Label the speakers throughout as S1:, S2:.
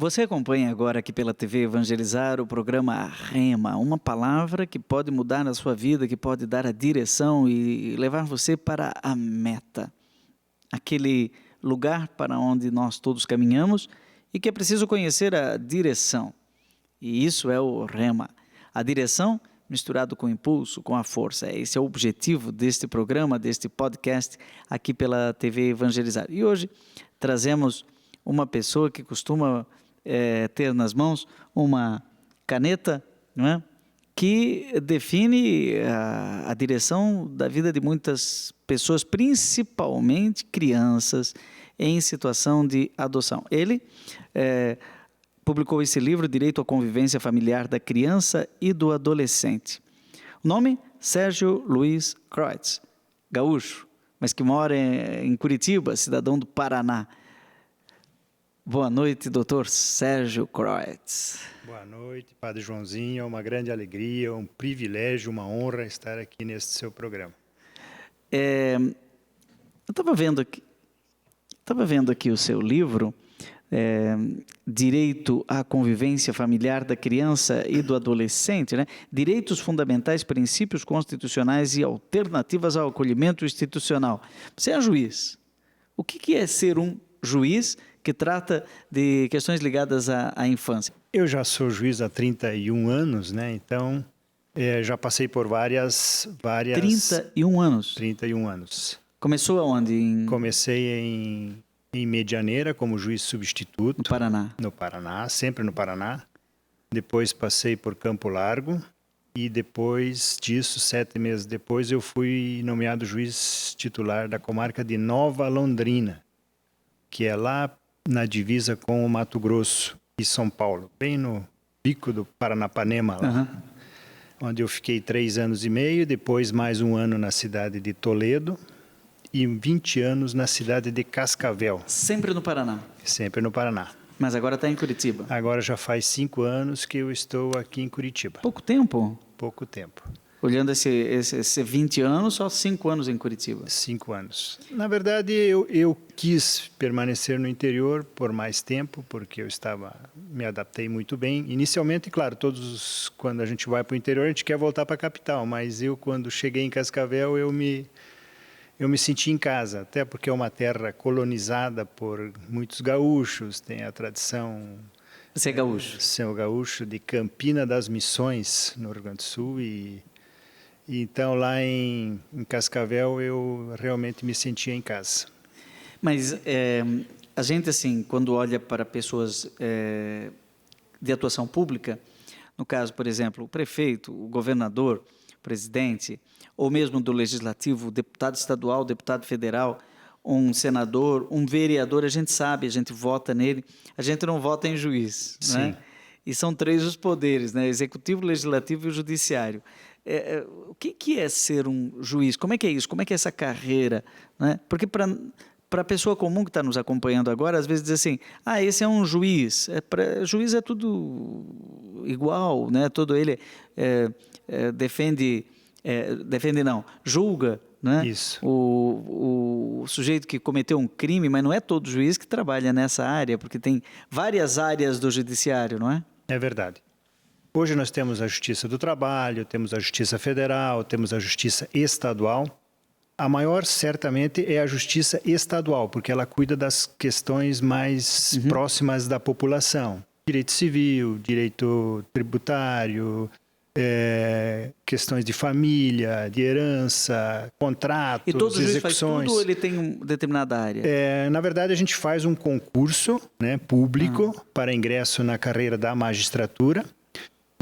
S1: Você acompanha agora aqui pela TV Evangelizar o programa Rema, uma palavra que pode mudar a sua vida, que pode dar a direção e levar você para a meta. Aquele lugar para onde nós todos caminhamos e que é preciso conhecer a direção. E isso é o Rema. A direção misturado com o impulso, com a força. Esse é o objetivo deste programa, deste podcast aqui pela TV Evangelizar. E hoje trazemos uma pessoa que costuma ter nas mãos uma caneta, não é? Que define a direção da vida de muitas pessoas, principalmente crianças em situação de adoção. Ele publicou esse livro, Direito à Convivência Familiar da Criança e do Adolescente. O nome? Sérgio Luiz Kreutz, gaúcho, mas que mora em Curitiba, cidadão do Paraná. Boa noite, doutor Sérgio Kreutz.
S2: Boa noite, Padre Joãozinho. É uma grande alegria, um privilégio, uma honra estar aqui neste seu programa.
S1: Eu estava vendo aqui o seu livro, Direito à Convivência Familiar da Criança e do Adolescente, né? Direitos fundamentais, princípios constitucionais e alternativas ao acolhimento institucional. Você é juiz. O que é ser um juiz que trata de questões ligadas à infância?
S2: Eu já sou juiz há 31 anos, né? Então, já passei por várias...
S1: 31 anos?
S2: 31 anos.
S1: Começou aonde?
S2: Comecei em Medianeira como juiz substituto.
S1: No Paraná?
S2: No Paraná, sempre no Paraná. Depois passei por Campo Largo e depois disso, 7 meses depois, eu fui nomeado juiz titular da comarca de Nova Londrina, que é lá na divisa com o Mato Grosso e São Paulo, bem no bico do Paranapanema lá, onde eu fiquei 3 anos e meio, depois mais 1 ano na cidade de Toledo e 20 anos na cidade de Cascavel.
S1: Sempre no Paraná?
S2: Sempre no Paraná.
S1: Mas agora está em Curitiba?
S2: Agora já faz 5 anos que eu estou aqui em Curitiba.
S1: Pouco tempo?
S2: Pouco tempo.
S1: Olhando esse 20 anos, só 5 anos em Curitiba.
S2: 5 anos. Na verdade, eu quis permanecer no interior por mais tempo, porque me adaptei muito bem. Inicialmente, claro, quando a gente vai para o interior, a gente quer voltar para a capital, mas quando cheguei em Cascavel, eu me senti em casa, até porque é uma terra colonizada por muitos gaúchos, tem a tradição...
S1: Você é gaúcho?
S2: Sou gaúcho de Campina das Missões, no Rio Grande do Sul, então, lá em Cascavel, eu realmente me sentia em casa.
S1: Mas a gente, assim, quando olha para pessoas de atuação pública, no caso, por exemplo, o prefeito, o governador, o presidente, ou mesmo do legislativo, o deputado estadual, o deputado federal, um senador, um vereador, a gente sabe, a gente vota nele, a gente não vota em juiz,
S2: Sim.
S1: Né? E são 3 os poderes, né? Executivo, legislativo e o judiciário. O que é ser um juiz? Como é que é isso? Como é que é essa carreira? Né? Porque para a pessoa comum que está nos acompanhando agora, às vezes diz assim, esse é um juiz. Juiz é tudo igual, né? Todo ele julga, né?
S2: Isso.
S1: O sujeito que cometeu um crime, mas não é todo juiz que trabalha nessa área, porque tem várias áreas do judiciário, não é?
S2: É verdade. Hoje nós temos a Justiça do Trabalho, temos a Justiça Federal, temos a Justiça Estadual. A maior, certamente, é a Justiça Estadual, porque ela cuida das questões mais próximas da população. Direito civil, direito tributário, questões de família, de herança, contratos, execuções.
S1: E todo juiz faz tudo ou ele tem uma determinada área?
S2: Na verdade, a gente faz um concurso, né, público para ingresso na carreira da magistratura.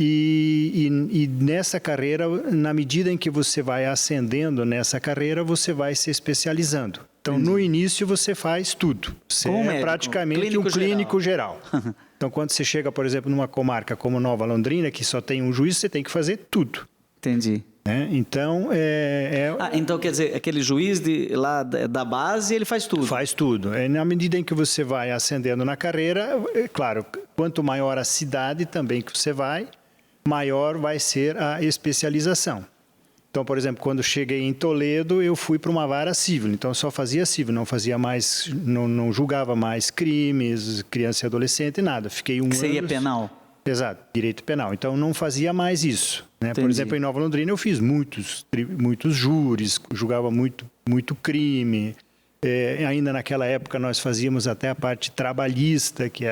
S2: E nessa carreira, na medida em que você vai ascendendo nessa carreira, você vai se especializando. Então, no início, você faz tudo. Você é praticamente um clínico geral. Então, quando você chega, por exemplo, numa comarca como Nova Londrina, que só tem um juiz, você tem que fazer tudo.
S1: Entendi.
S2: Então,
S1: então, quer dizer, aquele juiz lá da base, ele faz tudo?
S2: Faz tudo. Na medida em que você vai ascendendo na carreira, claro, quanto maior a cidade também que você vai, maior vai ser a especialização. Então, por exemplo, quando cheguei em Toledo, eu fui para uma vara civil. Então, eu só fazia civil, não fazia mais, não julgava mais crimes, criança e adolescente, nada. Fiquei um ano.
S1: Seria penal?
S2: Exato, direito penal. Então, não fazia mais isso. Né? Por
S1: Entendi.
S2: exemplo, em Nova Londrina, eu fiz muitos júris, julgava muito crime. Ainda naquela época, nós fazíamos até a parte trabalhista, que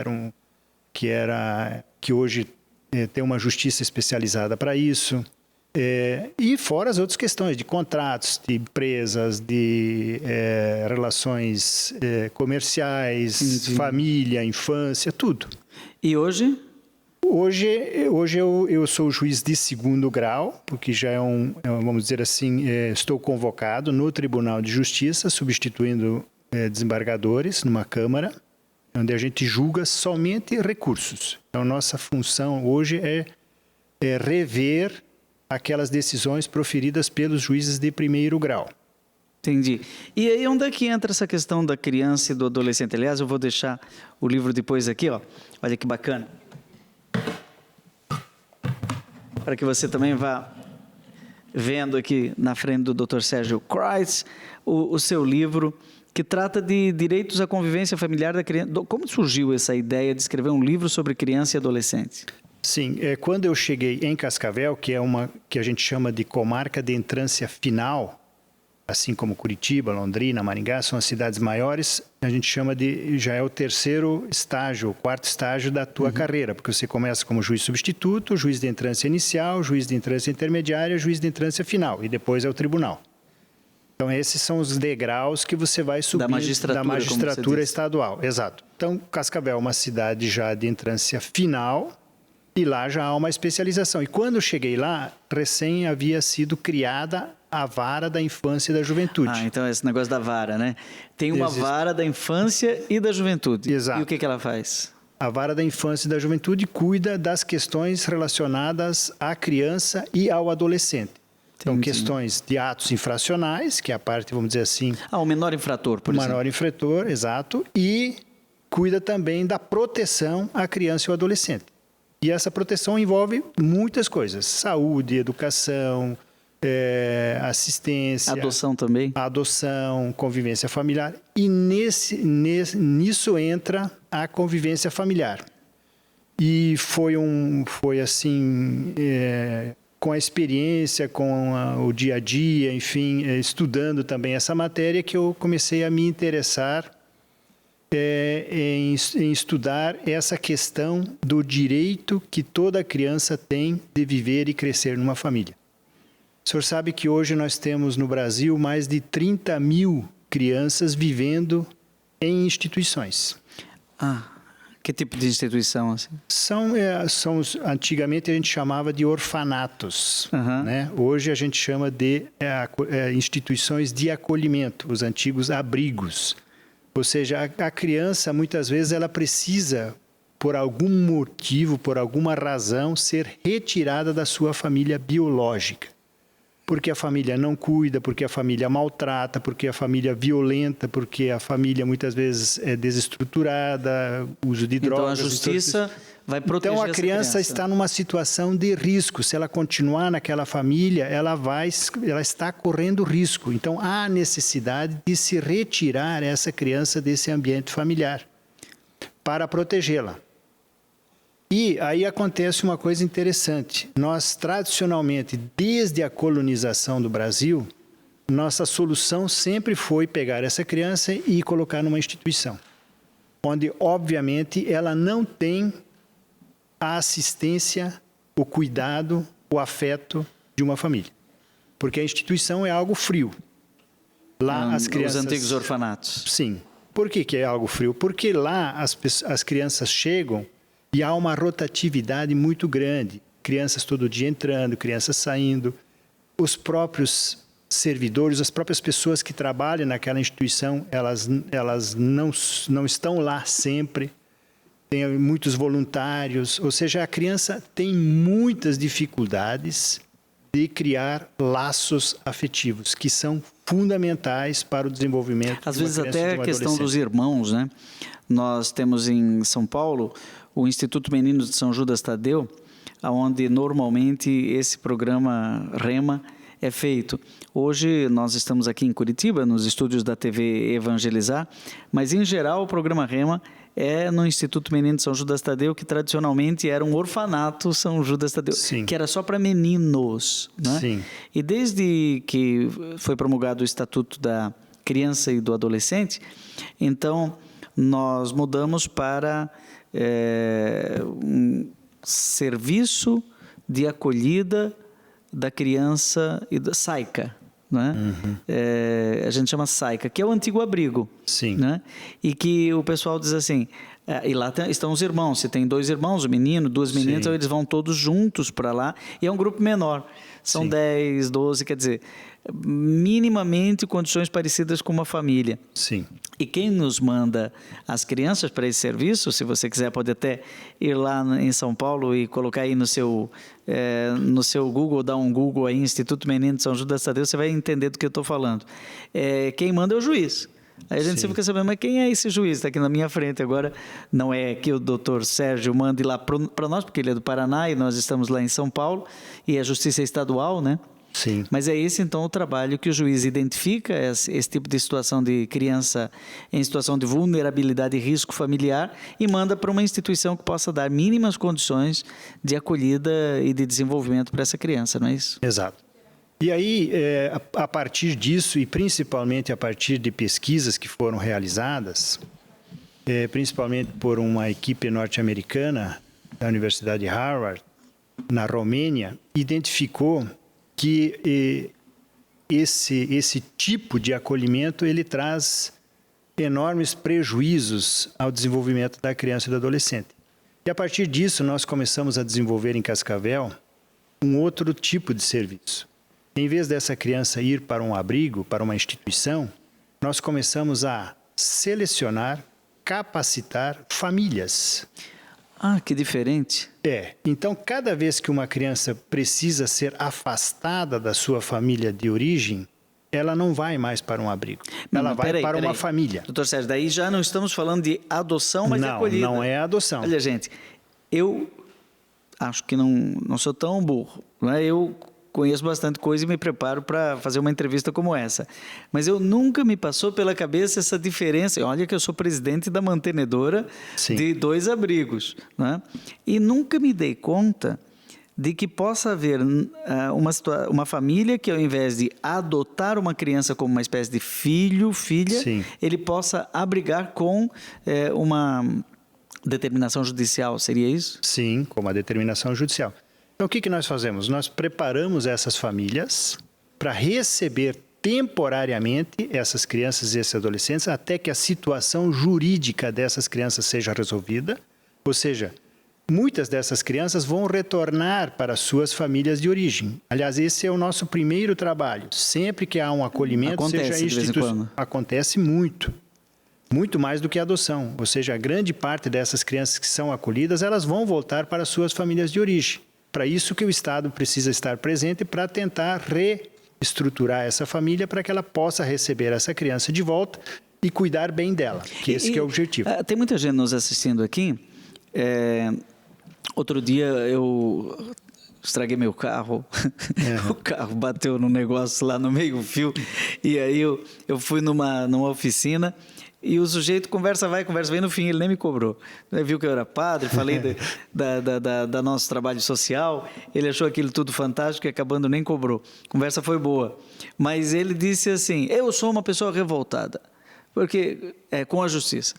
S2: hoje tem uma justiça especializada para isso. E fora as outras questões de contratos, de empresas, de relações comerciais,
S1: Entendi.
S2: família, infância, tudo.
S1: E hoje?
S2: Hoje eu sou juiz de 2º grau, porque já vamos dizer assim, estou convocado no Tribunal de Justiça, substituindo desembargadores numa Câmara, onde a gente julga somente recursos. Então, nossa função hoje é rever aquelas decisões proferidas pelos juízes de 1º grau.
S1: Entendi. E aí, onde é que entra essa questão da criança e do adolescente? Aliás, eu vou deixar o livro depois aqui, ó. Olha que bacana. Para que você também vá vendo aqui na frente do Dr. Sérgio Kreitz o seu livro, que trata de direitos à convivência familiar da criança. Como surgiu essa ideia de escrever um livro sobre criança e adolescente?
S2: Sim, quando eu cheguei em Cascavel, que a gente chama de comarca de entrância final, assim como Curitiba, Londrina, Maringá, são as cidades maiores, a gente chama já é o 3º estágio, o 4º estágio da tua carreira, porque você começa como juiz substituto, juiz de entrância inicial, juiz de entrância intermediária, juiz de entrância final, e depois é o tribunal. Então, esses são os degraus que você vai subir da magistratura estadual. Exato. Então, Cascavel é uma cidade já de entrância final, e lá já há uma especialização. E quando eu cheguei lá, recém havia sido criada a vara da infância e da juventude.
S1: Ah, então é esse negócio da vara, né? Tem uma vara da infância e da juventude.
S2: Exato.
S1: E o que ela faz?
S2: A vara da infância e da juventude cuida das questões relacionadas à criança e ao adolescente. Então, questões de atos infracionais, que é a parte, vamos dizer assim...
S1: o menor infrator, por exemplo.
S2: O menor infrator, exato. E cuida também da proteção à criança e ao adolescente. E essa proteção envolve muitas coisas. Saúde, educação, assistência...
S1: Adoção também.
S2: Adoção, convivência familiar. E nisso entra a convivência familiar. E foi assim... com a experiência, com o dia a dia, enfim, estudando também essa matéria, que eu comecei a me interessar em estudar essa questão do direito que toda criança tem de viver e crescer numa família. O senhor sabe que hoje nós temos no Brasil mais de 30 mil crianças vivendo em instituições.
S1: Que tipo de instituição? Assim?
S2: Antigamente a gente chamava de orfanatos. Né? Hoje a gente chama de instituições de acolhimento, os antigos abrigos. Ou seja, a criança muitas vezes ela precisa, por algum motivo, por alguma razão, ser retirada da sua família biológica. Porque a família não cuida, porque a família maltrata, porque a família é violenta, porque a família muitas vezes é desestruturada, uso de drogas.
S1: Então a justiça vai proteger essa criança. Então a criança
S2: está numa situação de risco. Se ela continuar naquela família, ela está correndo risco. Então há necessidade de se retirar essa criança desse ambiente familiar para protegê-la. E aí acontece uma coisa interessante. Nós, tradicionalmente, desde a colonização do Brasil, nossa solução sempre foi pegar essa criança e colocar numa instituição, onde, obviamente, ela não tem a assistência, o cuidado, o afeto de uma família. Porque a instituição é algo frio. Lá as crianças...
S1: Os antigos orfanatos.
S2: Sim. Por que é algo frio? Porque lá as crianças chegam... E há uma rotatividade muito grande. Crianças todo dia entrando, crianças saindo. Os próprios servidores, as próprias pessoas que trabalham naquela instituição, elas não estão lá sempre. Tem muitos voluntários. Ou seja, a criança tem muitas dificuldades de criar laços afetivos, que são fundamentais para o desenvolvimento.
S1: Às vezes até a questão dos irmãos, né? Nós temos em São Paulo o Instituto Menino de São Judas Tadeu, onde normalmente esse programa REMA é feito. Hoje nós estamos aqui em Curitiba, nos estúdios da TV Evangelizar, mas em geral o programa Rema é no Instituto Menino de São Judas Tadeu, que tradicionalmente era um orfanato São Judas Tadeu,
S2: Sim.
S1: que era só para meninos, né?
S2: Sim.
S1: E desde que foi promulgado o Estatuto da Criança e do Adolescente, então nós mudamos para um serviço de acolhida da criança e da SAICA, né? A gente chama SAICA, que é o antigo abrigo.
S2: Sim.
S1: Né? E que o pessoal diz assim, e lá estão os irmãos, se tem 2 irmãos, um menino, 2 meninas, então eles vão todos juntos para lá, e é um grupo menor, são 10, 12, quer dizer, minimamente condições parecidas com uma família.
S2: Sim.
S1: E quem nos manda as crianças para esse serviço, se você quiser, pode até ir lá em São Paulo e colocar aí no seu Google, dar um Google aí, Instituto Menino de São Judas Tadeu, você vai entender do que eu estou falando. Quem manda é o juiz. Aí a gente sempre fica sabendo, mas quem é esse juiz? Está aqui na minha frente agora. Não é que o doutor Sérgio mande lá para nós, porque ele é do Paraná e nós estamos lá em São Paulo, e a Justiça Estadual, né?
S2: Sim.
S1: Mas é esse, então, o trabalho que o juiz identifica, esse tipo de situação de criança em situação de vulnerabilidade e risco familiar, e manda para uma instituição que possa dar mínimas condições de acolhida e de desenvolvimento para essa criança, não é isso?
S2: Exato. E aí, a partir disso, e principalmente a partir de pesquisas que foram realizadas, principalmente por uma equipe norte-americana da Universidade de Harvard, na Romênia, identificou que esse tipo de acolhimento ele traz enormes prejuízos ao desenvolvimento da criança e do adolescente. E a partir disso, nós começamos a desenvolver em Cascavel um outro tipo de serviço. Em vez dessa criança ir para um abrigo, para uma instituição, nós começamos a selecionar, capacitar famílias.
S1: Ah, que diferente.
S2: Então, cada vez que uma criança precisa ser afastada da sua família de origem, ela não vai mais para um abrigo. Ela vai para uma família.
S1: Doutor Sérgio, daí já não estamos falando de adoção, mas de acolhida.
S2: Não é adoção.
S1: Olha, gente, eu acho que não sou tão burro, né? Eu conheço bastante coisa e me preparo para fazer uma entrevista como essa. Mas eu nunca me passou pela cabeça essa diferença. Olha que eu sou presidente da mantenedora de 2 abrigos, né? E nunca me dei conta de que possa haver uma família que, ao invés de adotar uma criança como uma espécie de filho, filha, ele possa abrigar com uma determinação judicial. Seria isso?
S2: Sim, com uma determinação judicial. Então, o que nós fazemos? Nós preparamos essas famílias para receber temporariamente essas crianças e esses adolescentes até que a situação jurídica dessas crianças seja resolvida. Ou seja, muitas dessas crianças vão retornar para suas famílias de origem. Aliás, esse é o nosso primeiro trabalho. Sempre que há um acolhimento,
S1: acontece de vez em quando.
S2: Acontece muito. Muito mais do que a adoção. Ou seja, a grande parte dessas crianças que são acolhidas, elas vão voltar para suas famílias de origem. Para isso que o Estado precisa estar presente para tentar reestruturar essa família para que ela possa receber essa criança de volta e cuidar bem dela, que esse que é o objetivo.
S1: Tem muita gente nos assistindo aqui. Outro dia eu estraguei meu carro, o carro bateu num negócio lá no meio-fio, e aí eu fui numa oficina. E o sujeito conversa vai, no fim ele nem me cobrou. Ele viu que eu era padre, falei da nosso trabalho social, ele achou aquilo tudo fantástico e acabando nem cobrou. A conversa foi boa. Mas ele disse assim, eu sou uma pessoa revoltada, porque com a justiça.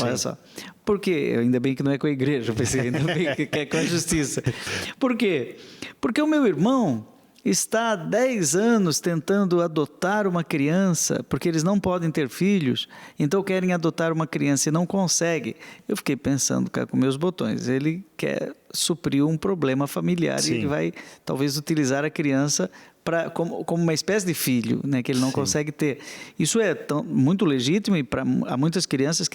S1: Olha só. Por quê? Ainda bem que não é com a igreja, eu pensei, ainda bem que é com a justiça. Por quê? Porque o meu irmão está há 10 anos tentando adotar uma criança, porque eles não podem ter filhos, então querem adotar uma criança e não conseguem. Eu fiquei pensando cá com meus botões, ele quer suprir um problema familiar e ele vai talvez utilizar a criança como uma espécie de filho, né, que ele não consegue ter. Isso é muito legítimo e há muitas crianças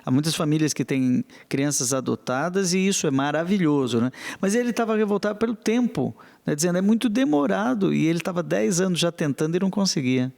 S1: há muitas famílias que têm crianças adotadas e isso é maravilhoso, né? Mas ele estava revoltado pelo tempo, né, dizendo é muito demorado e ele estava 10 anos já tentando e não conseguia.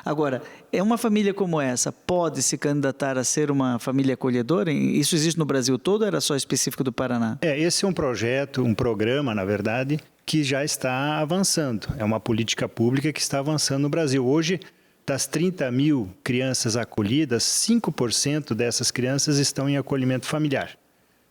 S1: Agora, uma família como essa pode se candidatar a ser uma família acolhedora? Isso existe no Brasil todo ou era só específico do Paraná?
S2: Esse é um projeto, um programa, na verdade, que já está avançando. É uma política pública que está avançando no Brasil. Hoje, das 30 mil crianças acolhidas, 5% dessas crianças estão em acolhimento familiar.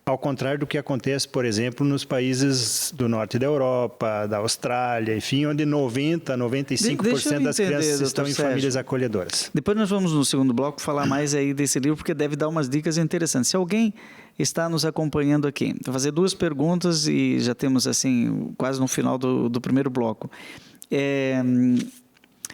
S2: Ao contrário do que acontece, por exemplo, nos países do norte da Europa, da Austrália, enfim, onde 95% das crianças estão em famílias acolhedoras.
S1: Depois nós vamos, no segundo bloco, falar mais aí desse livro, porque deve dar umas dicas interessantes. Se alguém está nos acompanhando aqui, vou fazer 2 perguntas e já temos, assim, quase no final do primeiro bloco.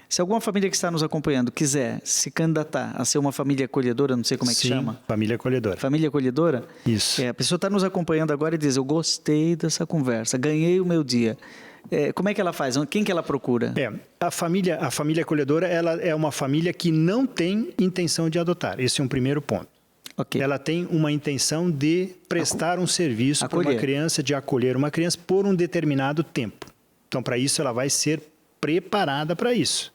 S1: Se alguma família que está nos acompanhando quiser se candidatar a ser uma família acolhedora, não sei como é que chama.
S2: Família acolhedora.
S1: Família acolhedora?
S2: Isso.
S1: A pessoa está nos acompanhando agora e diz, eu gostei dessa conversa, ganhei o meu dia. Como é que ela faz? Quem que ela procura?
S2: A família acolhedora, ela é uma família que não tem intenção de adotar. Esse é um primeiro ponto.
S1: Okay.
S2: Ela tem uma intenção de prestar um serviço para uma criança, de acolher uma criança por um determinado tempo. Então, para isso, ela vai ser preparada para isso.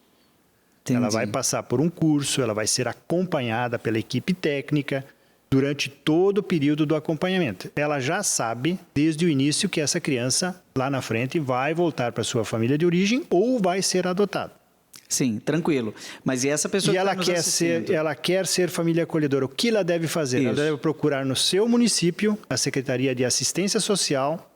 S2: Entendi. Ela vai passar por um curso, ela vai ser acompanhada pela equipe técnica durante todo o período do acompanhamento. Ela já sabe, desde o início, que essa criança, lá na frente, vai voltar para sua família de origem ou vai ser adotada.
S1: Sim, tranquilo. Mas e essa pessoa
S2: que ela quer ser família acolhedora. O que ela deve fazer? Isso. Ela deve procurar no seu município a Secretaria de Assistência Social.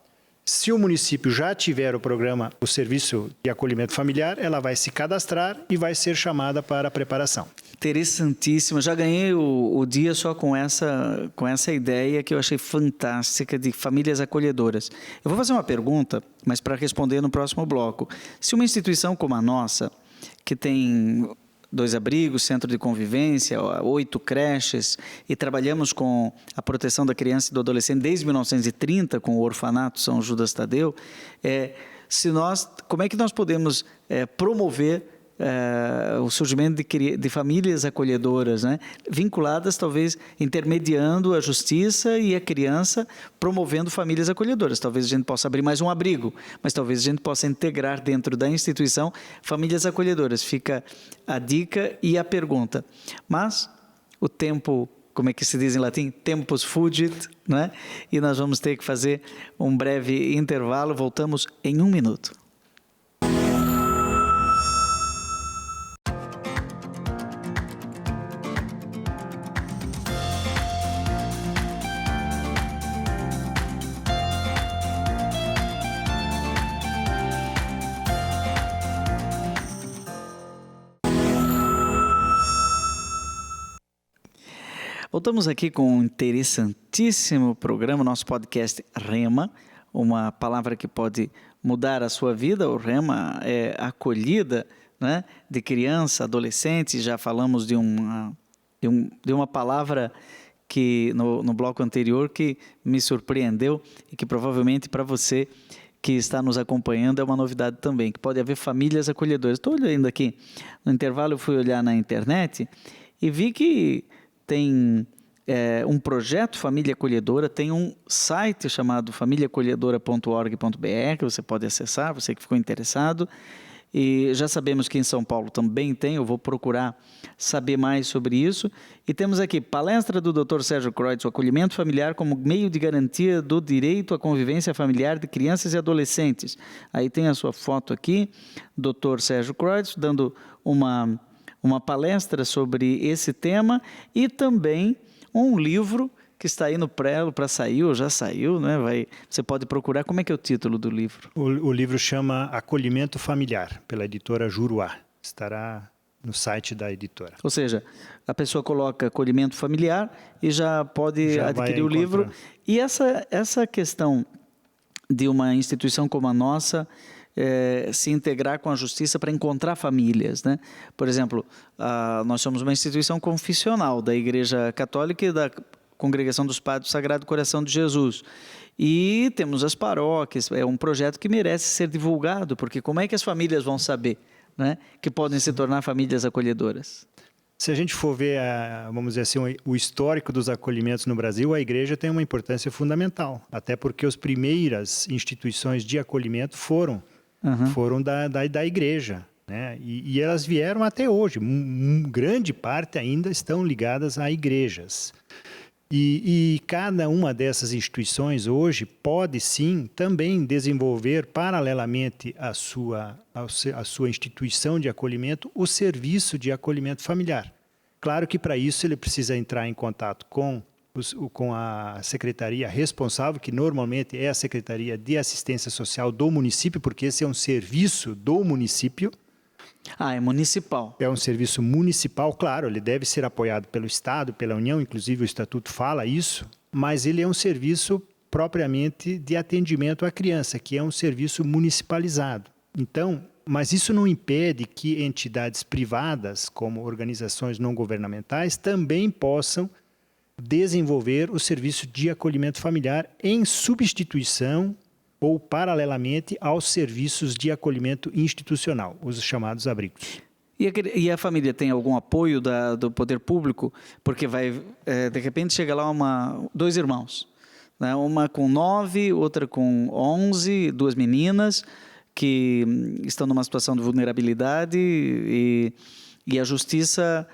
S2: Se o município já tiver o serviço de acolhimento familiar, ela vai se cadastrar e vai ser chamada para a preparação.
S1: Interessantíssimo. Já ganhei o dia só com essa ideia que eu achei fantástica de famílias acolhedoras. Eu vou fazer uma pergunta, mas para responder no próximo bloco. Se uma instituição como a nossa, que tem 2 abrigos, centro de convivência, 8 creches, e trabalhamos com a proteção da criança e do adolescente desde 1930, com o orfanato São Judas Tadeu, como é que nós podemos promover o surgimento de famílias acolhedoras, né? Vinculadas, talvez, intermediando a justiça e a criança, promovendo famílias acolhedoras. Talvez a gente possa abrir mais um abrigo, mas talvez a gente possa integrar dentro da instituição famílias acolhedoras. Fica a dica e a pergunta. Mas o tempo, como é que se diz em latim? Tempus fugit, né? E nós vamos ter que fazer um breve intervalo. Voltamos em 1 minuto. Voltamos aqui com um interessantíssimo programa, nosso podcast Rema, uma palavra que pode mudar a sua vida. O Rema é acolhida, né, de criança, adolescente. Já falamos de uma palavra que no bloco anterior que me surpreendeu e que provavelmente para você que está nos acompanhando é uma novidade também, que pode haver famílias acolhedoras. Estou olhando aqui, no intervalo eu fui olhar na internet e vi que tem um projeto Família Acolhedora, tem um site chamado familiaacolhedora.org.br, que você pode acessar, você que ficou interessado. E já sabemos que em São Paulo também tem, eu vou procurar saber mais sobre isso. E temos aqui palestra do Dr. Sérgio Kreutz, o acolhimento familiar como meio de garantia do direito à convivência familiar de crianças e adolescentes. Aí tem a sua foto aqui, Dr. Sérgio Kreutz, dando uma palestra sobre esse tema e também um livro que está aí no prelo para sair, ou já saiu, né? Você pode procurar. Como é que é o título do livro?
S2: O livro chama Acolhimento Familiar, pela editora Juruá. Estará no site da editora.
S1: Ou seja, a pessoa coloca acolhimento familiar e já pode adquirir o livro. E essa questão de uma instituição como a nossa se integrar com a justiça para encontrar famílias, né? Por exemplo, nós somos uma instituição confessional da Igreja Católica e da Congregação dos Padres do Sagrado Coração de Jesus. E temos as paróquias, é um projeto que merece ser divulgado, porque como é que as famílias vão saber, né, que podem se tornar famílias acolhedoras?
S2: Se a gente for ver, vamos dizer assim, o histórico dos acolhimentos no Brasil, a igreja tem uma importância fundamental, até porque as primeiras instituições de acolhimento foram da igreja, né? E elas vieram até hoje, grande parte ainda estão ligadas a igrejas. E cada uma dessas instituições hoje pode sim também desenvolver paralelamente à sua instituição de acolhimento o serviço de acolhimento familiar. Claro que para isso ele precisa entrar em contato com a secretaria responsável, que normalmente é a Secretaria de Assistência Social do município, porque esse é um serviço do município.
S1: Ah, é municipal.
S2: É um serviço municipal, claro, ele deve ser apoiado pelo Estado, pela União, inclusive o Estatuto fala isso, mas ele é um serviço propriamente de atendimento à criança, que é um serviço municipalizado. Então, mas isso não impede que entidades privadas, como organizações não governamentais, também possam desenvolver o serviço de acolhimento familiar em substituição ou paralelamente aos serviços de acolhimento institucional, os chamados abrigos.
S1: E a família tem algum apoio do poder público? Porque de repente chega lá dois irmãos, né? Uma com 9, outra com 11, duas meninas que estão numa situação de vulnerabilidade e a justiça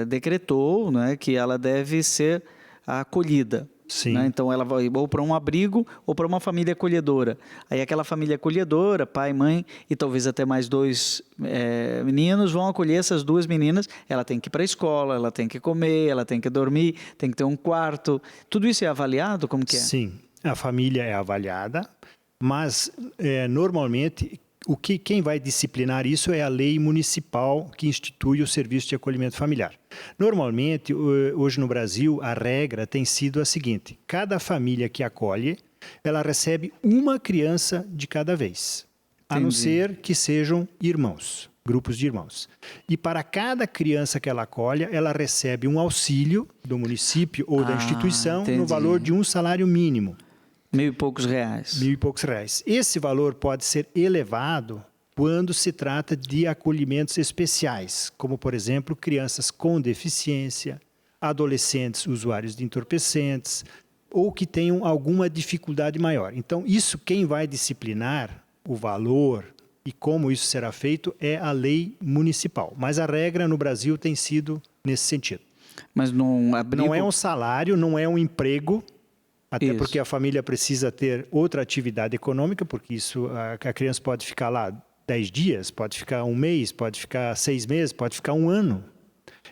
S1: decretou, né, que ela deve ser acolhida.
S2: Sim.
S1: Né? Então ela vai ou para um abrigo ou para uma família acolhedora. Aí aquela família acolhedora, pai, mãe e talvez até mais 2 meninos vão acolher essas 2 meninas. Ela tem que ir para a escola, ela tem que comer, ela tem que dormir, tem que ter um quarto. Tudo isso é avaliado? Como que é?
S2: Sim, a família é avaliada, mas normalmente quem vai disciplinar isso é a lei municipal que institui o serviço de acolhimento familiar. Normalmente, hoje no Brasil, a regra tem sido a seguinte: cada família que acolhe, ela recebe uma criança de cada vez, a não ser que sejam irmãos, grupos de irmãos. E para cada criança que ela acolhe, ela recebe um auxílio do município ou da instituição no valor de um salário mínimo.
S1: R$ 1.000 e poucos.
S2: R$ 1.000 e poucos. Esse valor pode ser elevado quando se trata de acolhimentos especiais, como, por exemplo, crianças com deficiência, adolescentes usuários de entorpecentes ou que tenham alguma dificuldade maior. Então, isso quem vai disciplinar o valor e como isso será feito é a lei municipal. Mas a regra no Brasil tem sido nesse sentido.
S1: Mas não
S2: é um salário, não é um emprego. Até porque a família precisa ter outra atividade econômica, porque a criança pode ficar lá 10 dias, pode ficar um mês, pode ficar 6 meses, pode ficar um ano.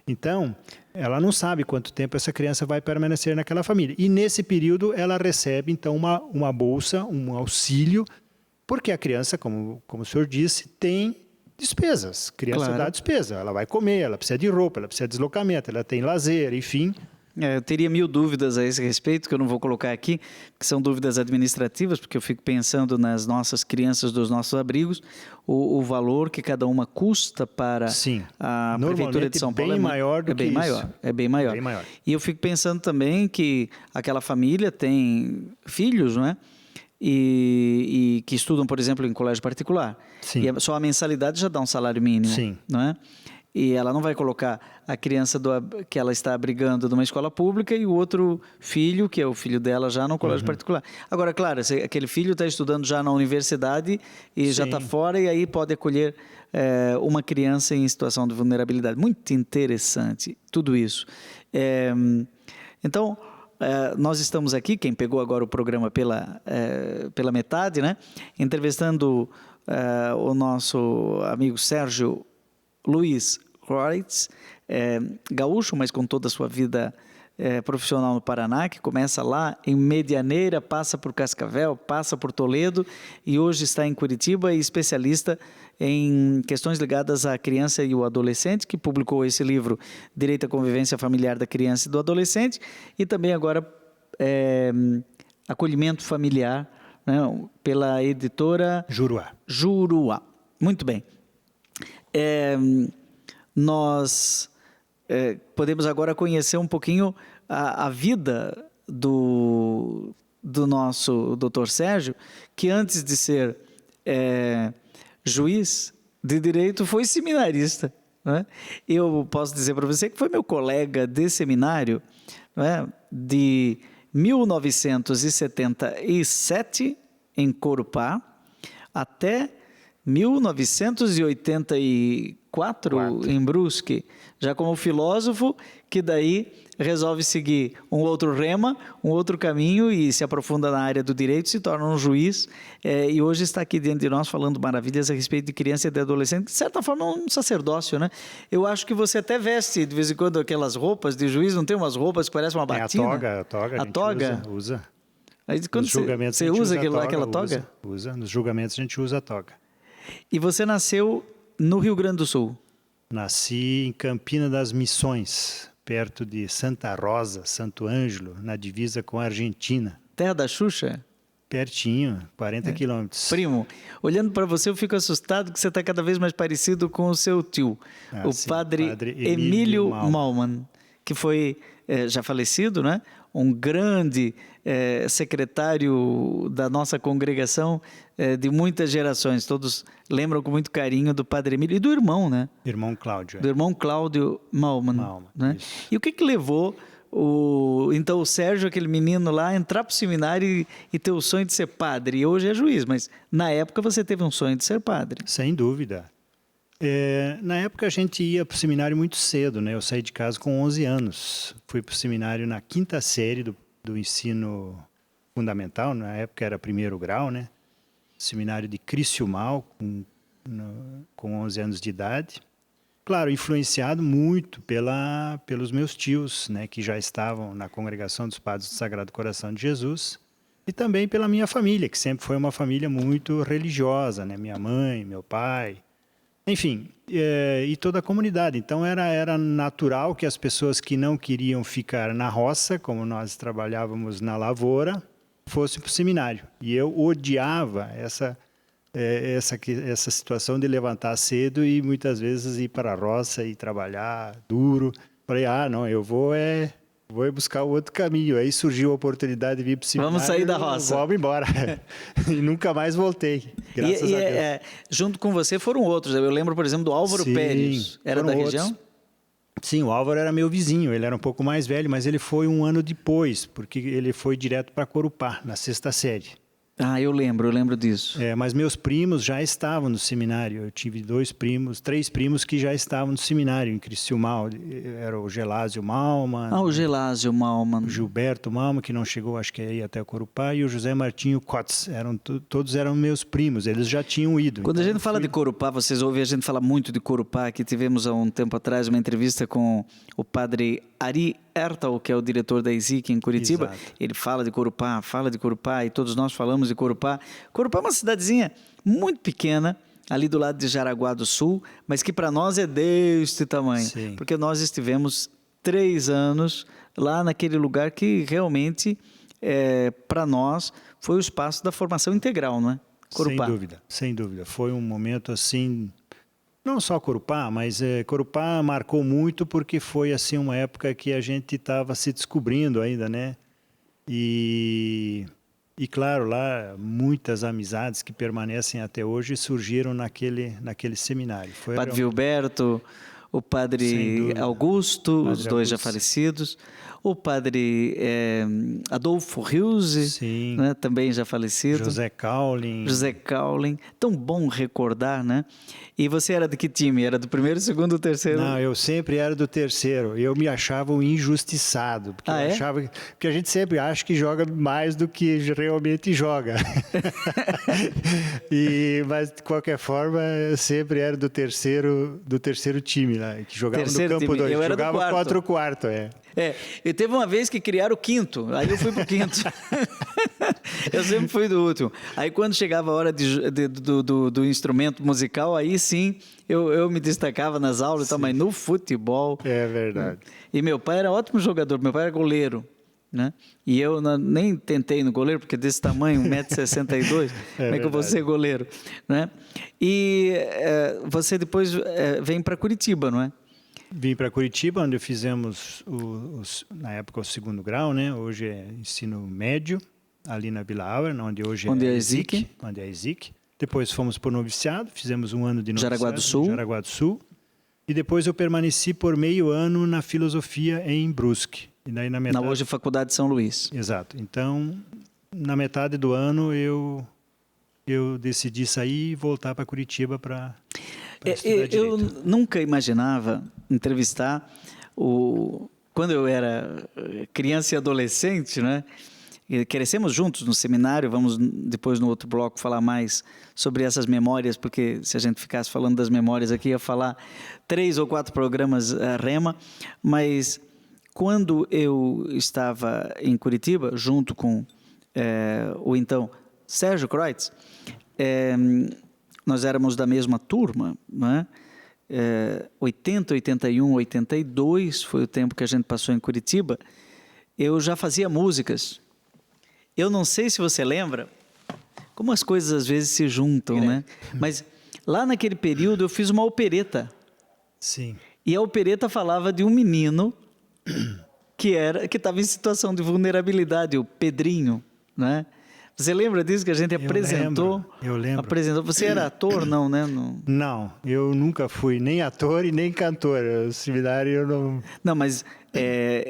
S2: Então, ela não sabe quanto tempo essa criança vai permanecer naquela família. E nesse período ela recebe, então, uma bolsa, um auxílio, porque a criança, como o senhor disse, tem despesas. Criança dá despesa, ela vai comer, ela precisa de roupa, ela precisa de deslocamento, ela tem lazer, enfim.
S1: Eu teria 1000 dúvidas a esse respeito, que eu não vou colocar aqui, que são dúvidas administrativas, porque eu fico pensando nas nossas crianças dos nossos abrigos, o valor que cada uma custa para a Prefeitura de São Paulo
S2: é bem maior do que isso.
S1: É bem maior. E eu fico pensando também que aquela família tem filhos, não é? E que estudam, por exemplo, em colégio particular.
S2: Sim.
S1: E só a mensalidade já dá um salário mínimo,
S2: Sim.
S1: Não é? E ela não vai colocar a criança que ela está abrigando numa escola pública e o outro filho, que é o filho dela, já num colégio particular. Agora, claro, aquele filho está estudando já na universidade e já está fora, e aí pode acolher uma criança em situação de vulnerabilidade. Muito interessante tudo isso. Então, nós estamos aqui, quem pegou agora o programa pela metade, né, entrevistando o nosso amigo Sérgio Luiz Kreutz, gaúcho, mas com toda a sua vida profissional no Paraná, que começa lá em Medianeira, passa por Cascavel, passa por Toledo e hoje está em Curitiba e especialista em questões ligadas à criança e o adolescente, que publicou esse livro Direito à Convivência Familiar da Criança e do Adolescente, e também agora Acolhimento Familiar, né, pela editora Juruá. Muito bem. Nós podemos agora conhecer um pouquinho a vida do nosso Dr. Sérgio, que antes de ser juiz de direito foi seminarista, né? Eu posso dizer para você que foi meu colega de seminário, né, de 1977 em Corupá até 1984, em Brusque, já como filósofo, que daí resolve seguir um outro rema, um outro caminho e se aprofunda na área do direito, se torna um juiz e hoje está aqui diante de nós falando maravilhas a respeito de criança e de adolescente, de certa forma um sacerdócio, né? Eu acho que você até veste de vez em quando aquelas roupas de juiz, não tem umas roupas que parecem uma batina?
S2: A toga.
S1: A toga?
S2: Usa.
S1: Aí, quando você usa aquela toga?
S2: Usa. Nos julgamentos a gente usa a toga.
S1: E você nasceu no Rio Grande do Sul?
S2: Nasci em Campina das Missões, perto de Santa Rosa, Santo Ângelo, na divisa com a Argentina.
S1: Terra da Xuxa?
S2: Pertinho, 40 quilômetros.
S1: Primo, olhando para você, eu fico assustado que você está cada vez mais parecido com o seu tio, padre Emílio Malman, que foi já falecido, né? Um grande secretário da nossa congregação de muitas gerações. Todos lembram com muito carinho do padre Emílio e do irmão, né?
S2: Irmão Cláudio.
S1: Do irmão Cláudio Malman. Né? E o que levou então o Sérgio, aquele menino lá, a entrar para o seminário e ter o sonho de ser padre? E hoje é juiz, mas na época você teve um sonho de ser padre.
S2: Sem dúvida. Na época a gente ia para o seminário muito cedo, né? Eu saí de casa com 11 anos. Fui para o seminário na 5ª série do ensino fundamental, na época era 1º grau, né? Seminário de Criciúmal, com 11 anos de idade. Claro, influenciado muito pelos meus tios, né? Que já estavam na congregação dos Padres do Sagrado Coração de Jesus. E também pela minha família, que sempre foi uma família muito religiosa, né? Minha mãe, meu pai... Enfim, e toda a comunidade. Então, era natural que as pessoas que não queriam ficar na roça, como nós trabalhávamos na lavoura, fossem para o seminário. E eu odiava essa situação de levantar cedo e muitas vezes ir para a roça e trabalhar duro. Falei, não, eu vou buscar outro caminho. Aí surgiu a oportunidade de vir para o seminário.
S1: Vamos sair da roça.
S2: Vamos embora. E nunca mais voltei, graças a Deus.
S1: Junto com você foram outros. Eu lembro, por exemplo, do Álvaro Pérez. Era da região?
S2: Sim, o Álvaro era meu vizinho. Ele era um pouco mais velho, mas ele foi um ano depois, porque ele foi direto para Corupá, na 6ª série.
S1: Eu lembro disso.
S2: Mas meus primos já estavam no seminário. Eu tive 3 primos que já estavam no seminário, em Criciúmal. Era o Gelásio Malman.
S1: O Gelásio Malman.
S2: O Gilberto Malman, que não chegou, acho que aí até Corupá, e o José Martinho Cotts. Todos eram meus primos, eles já tinham ido.
S1: Quando a gente fala de Corupá, vocês ouvem a gente falar muito de Corupá. Aqui tivemos há um tempo atrás uma entrevista com o padre Ari Ertal, que é o diretor da ESIC em Curitiba.
S2: Exato.
S1: Ele fala de Corupá, e todos nós falamos de Corupá. Corupá é uma cidadezinha muito pequena, ali do lado de Jaraguá do Sul, mas que para nós é deste tamanho.
S2: Sim.
S1: Porque nós estivemos 3 anos lá naquele lugar que realmente, para nós, foi o espaço da formação integral, não é? Corupá.
S2: Sem dúvida. Foi um momento assim... Não só Corupá, mas Corupá marcou muito porque foi assim uma época que a gente estava se descobrindo ainda, né? E claro, lá muitas amizades que permanecem até hoje surgiram naquele seminário. Foi
S1: Padre Vilberto, o Padre Augusto, os dois já falecidos, o Padre Adolfo Riuse, né, também já falecido.
S2: José Cauling.
S1: Tão bom recordar, né? E você era de que time? Era do 1º, 2º, 3º?
S2: Não, eu sempre era do 3º. Eu me achava um injustiçado. Porque eu achava que a gente sempre acha que joga mais do que realmente joga. Mas, de qualquer forma, eu sempre era do terceiro time lá, que jogava no campo 2. Eu jogava contra o 4º,
S1: E teve uma vez que criaram o 5º, aí eu fui pro 5º. Eu sempre fui do último. Aí quando chegava a hora do instrumento musical, aí sim eu me destacava nas aulas, mas no futebol...
S2: É verdade.
S1: E meu pai era ótimo jogador, meu pai era goleiro, né? E eu nem tentei no goleiro, porque desse tamanho, 1,62 m, como é que eu vou ser goleiro? Né? E você depois vem para Curitiba, não é?
S2: Vim para Curitiba, onde fizemos, na época, o 2º grau, né? Hoje é ensino médio, ali na Vila Auer, onde hoje é a ESIC. Depois fomos para o noviciado, fizemos um ano de noviciado em Jaraguá do Sul. E depois eu permaneci por meio ano na filosofia em Brusque. E daí na metade...
S1: hoje Faculdade de São Luís.
S2: Exato. Então, na metade do ano, eu eu decidi sair e voltar para Curitiba para estudar direito.
S1: Eu nunca imaginava entrevistar quando eu era criança e adolescente, né? E crescemos juntos no seminário, vamos depois no outro bloco falar mais sobre essas memórias, porque se a gente ficasse falando das memórias aqui, ia falar 3 ou 4 programas Rema, mas quando eu estava em Curitiba, junto com o então Sérgio Kreutz, nós éramos da mesma turma, né? 80, 81, 82 foi o tempo que a gente passou em Curitiba. Eu já fazia músicas. Eu não sei se você lembra como as coisas às vezes se juntam, né? Mas lá naquele período eu fiz uma opereta.
S2: Sim.
S1: E a opereta falava de um menino que estava em situação de vulnerabilidade, o Pedrinho, né? Você lembra disso que a gente apresentou?
S2: Eu lembro.
S1: Apresentou. Você era ator, não, né?
S2: Não, eu nunca fui nem ator e nem cantor. O seminário eu não...
S1: Não, mas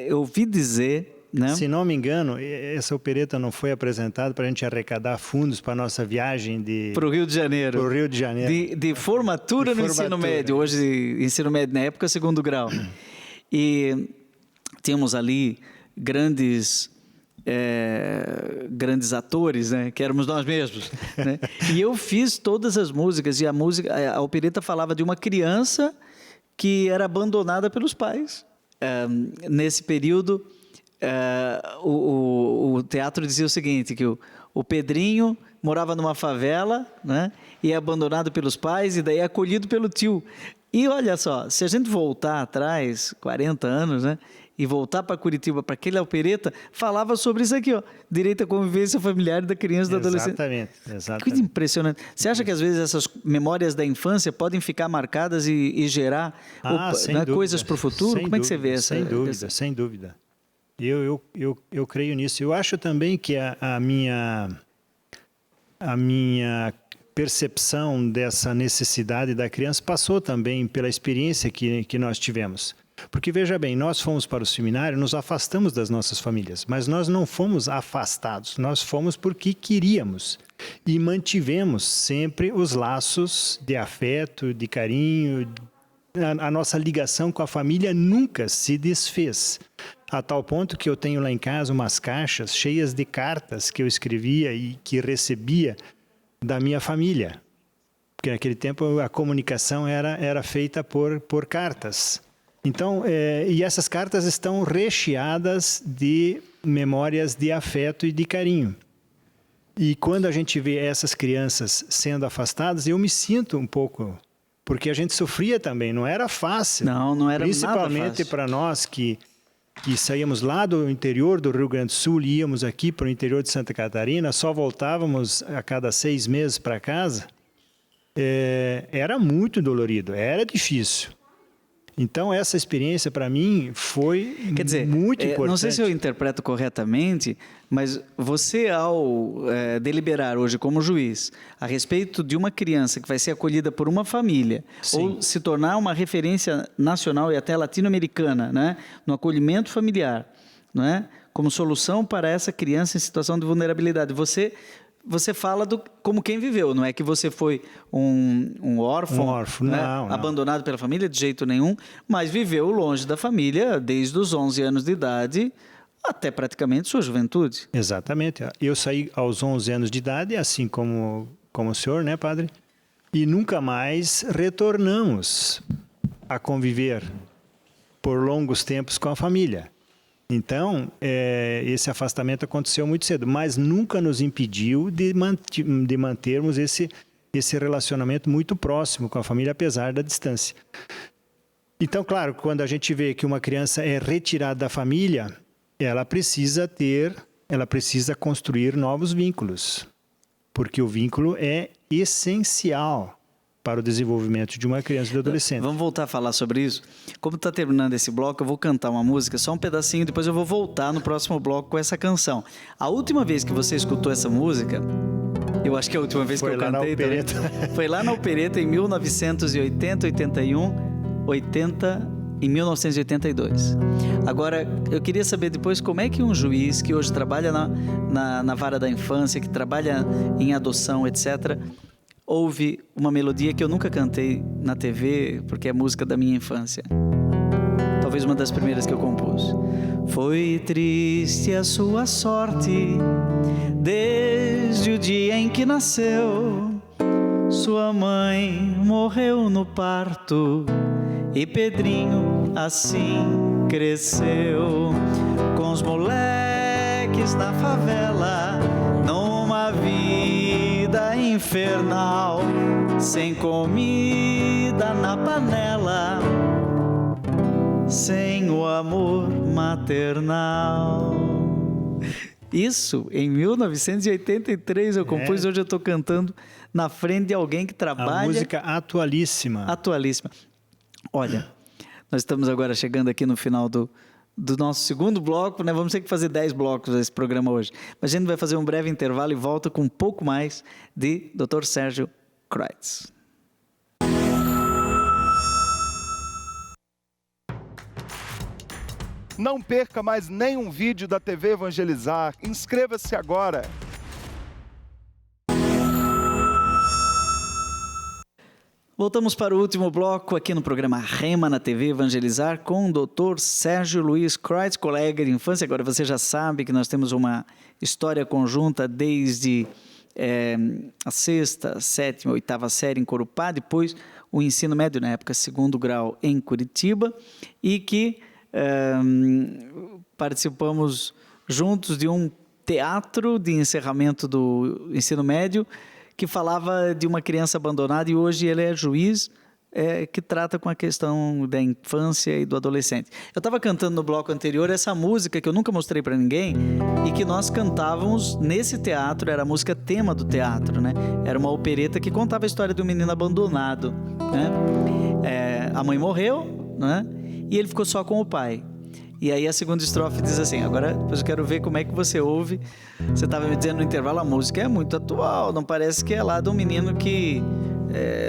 S1: eu ouvi dizer... Né?
S2: Se não me engano, essa opereta não foi apresentada para a gente arrecadar fundos para a nossa viagem
S1: para o Rio de Janeiro.
S2: Para o Rio de Janeiro.
S1: De formatura no ensino médio. Hoje, ensino médio, na época, 2º grau. E tínhamos ali grandes atores, né? Que éramos nós mesmos. Né? E eu fiz todas as músicas. E a opereta falava de uma criança que era abandonada pelos pais. Nesse período... o teatro dizia o seguinte, que o Pedrinho morava numa favela, né, e é abandonado pelos pais e daí é acolhido pelo tio. E olha só, se a gente voltar atrás, 40 anos, né, e voltar para Curitiba, para aquela opereta, falava sobre isso aqui, ó, direito à convivência familiar da criança e do adolescente.
S2: Exatamente.
S1: Que coisa impressionante. Você acha que às vezes essas memórias da infância podem ficar marcadas e gerar coisas para o futuro? Como é que você vê essa?
S2: Sem dúvida. Eu creio nisso. Eu acho também que a minha percepção dessa necessidade da criança passou também pela experiência que nós tivemos. Porque, veja bem, nós fomos para o seminário, nos afastamos das nossas famílias, mas nós não fomos afastados, nós fomos porque queríamos. E mantivemos sempre os laços de afeto, de carinho. A nossa ligação com a família nunca se desfez. A tal ponto que eu tenho lá em casa umas caixas cheias de cartas que eu escrevia e que recebia da minha família. Porque naquele tempo a comunicação era feita por cartas. Então, e essas cartas estão recheadas de memórias de afeto e de carinho. E quando a gente vê essas crianças sendo afastadas, eu me sinto um pouco... Porque a gente sofria também, não era fácil.
S1: Não era nada fácil.
S2: Principalmente para nós que saíamos lá do interior do Rio Grande do Sul e íamos aqui para o interior de Santa Catarina, só voltávamos a cada 6 meses para casa. Era muito dolorido, era difícil. Então, essa experiência, para mim, foi muito importante.
S1: Não sei se eu interpreto corretamente, mas você, ao deliberar hoje como juiz a respeito de uma criança que vai ser acolhida por uma família, sim, ou se tornar uma referência nacional e até latino-americana, né, no acolhimento familiar, né, como solução para essa criança em situação de vulnerabilidade, você fala como quem viveu, não é que você foi um órfão, né? Não. Abandonado pela família, de jeito nenhum, mas viveu longe da família desde os 11 anos de idade até praticamente sua juventude.
S2: Exatamente. Eu saí aos 11 anos de idade, assim como o senhor, né, padre? E nunca mais retornamos a conviver por longos tempos com a família. Então, esse afastamento aconteceu muito cedo, mas nunca nos impediu de mantermos esse relacionamento muito próximo com a família, apesar da distância. Então, claro, quando a gente vê que uma criança é retirada da família, ela precisa construir novos vínculos, porque o vínculo é essencial para o desenvolvimento de uma criança e do adolescente.
S1: Vamos voltar a falar sobre isso? Como está terminando esse bloco, eu vou cantar uma música, só um pedacinho, depois eu vou voltar no próximo bloco com essa canção. A última vez que você escutou essa música, eu acho que é a última vez que eu cantei também, foi lá na Opereta em 1980, 81, 80 em 1982. Agora, eu queria saber depois como é que um juiz que hoje trabalha na vara da infância, que trabalha em adoção, etc., ouve uma melodia que eu nunca cantei na TV, porque é música da minha infância. Talvez uma das primeiras que eu compus. Foi triste a sua sorte, desde o dia em que nasceu. Sua mãe morreu no parto e Pedrinho assim cresceu. Com os moleques na favela, numa vida infernal, sem comida na panela, sem o amor maternal. Isso em 1983 eu compus, hoje eu estou cantando na frente de alguém que trabalha...
S2: A música atualíssima.
S1: Atualíssima. Olha, nós estamos agora chegando aqui no final do nosso segundo bloco, né? Vamos ter que fazer 10 blocos desse programa hoje. Mas a gente vai fazer um breve intervalo e volta com um pouco mais de Dr. Sérgio Kreitz.
S3: Não perca mais nenhum vídeo da TV Evangelizar. Inscreva-se agora.
S1: Voltamos para o último bloco aqui no programa Rema na TV Evangelizar com o Dr. Sérgio Luiz Kreitz, colega de infância. Agora você já sabe que nós temos uma história conjunta desde a 6ª, 7ª, 8ª série em Corupá, depois o ensino médio, na época, 2º grau em Curitiba, e que participamos juntos de um teatro de encerramento do ensino médio que falava de uma criança abandonada, e hoje ele é juiz que trata com a questão da infância e do adolescente. Eu estava cantando no bloco anterior essa música que eu nunca mostrei para ninguém e que nós cantávamos nesse teatro, era a música tema do teatro, né? Era uma opereta que contava a história de um menino abandonado, né? A mãe morreu, né? E ele ficou só com o pai. E aí a segunda estrofe diz assim, agora depois eu quero ver como é que você ouve. Você estava me dizendo no intervalo, a música é muito atual, não parece que é lá de um menino que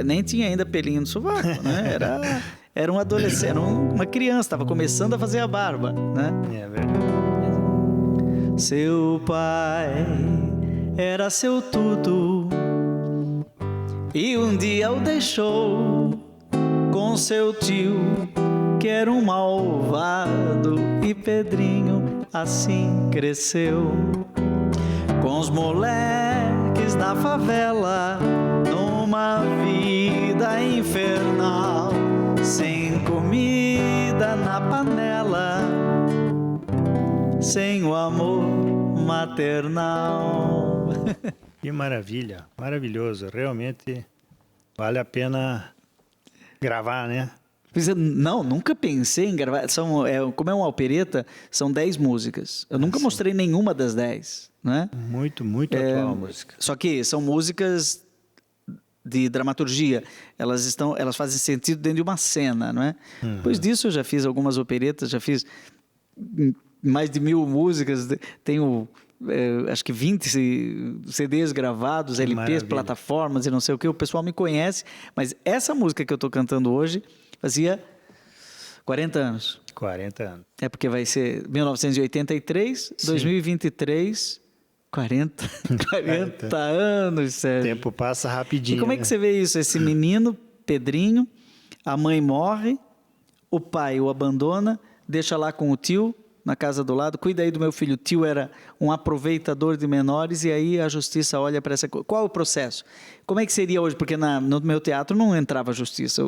S1: nem tinha ainda pelinho no sovaco, né? Era um adolescente, era uma criança, estava começando a fazer a barba, né?
S2: É verdade.
S1: Seu pai era seu tudo e um dia o deixou com seu tio, que era um malvado, e Pedrinho assim cresceu. Com os moleques da favela, numa vida infernal, sem comida na panela, sem o amor maternal.
S2: Que maravilha, maravilhoso. Realmente vale a pena gravar, né?
S1: Não, nunca pensei em gravar. Como é uma opereta, são 10 músicas. Eu nunca mostrei nenhuma das 10, né?
S2: Muito, muito atual a música.
S1: Só que são músicas de dramaturgia. Elas fazem sentido dentro de uma cena, não é? Depois disso eu já fiz algumas operetas, já fiz mais de 1000 músicas. Tenho acho que 20 CDs gravados, LPs, maravilha, plataformas e não sei o que. O pessoal me conhece, mas essa música que eu estou cantando hoje fazia 40 anos.
S2: 40 anos.
S1: É porque vai ser 1983, sim. 2023, 40 anos, Sérgio.
S2: O tempo passa rapidinho.
S1: E como é que você vê isso? Esse menino, Pedrinho, a mãe morre, o pai o abandona, deixa lá com o tio, na casa do lado, cuida aí do meu filho. O tio era um aproveitador de menores, e aí a justiça olha para essa coisa. Qual é o processo? Como é que seria hoje? Porque no meu teatro não entrava a justiça.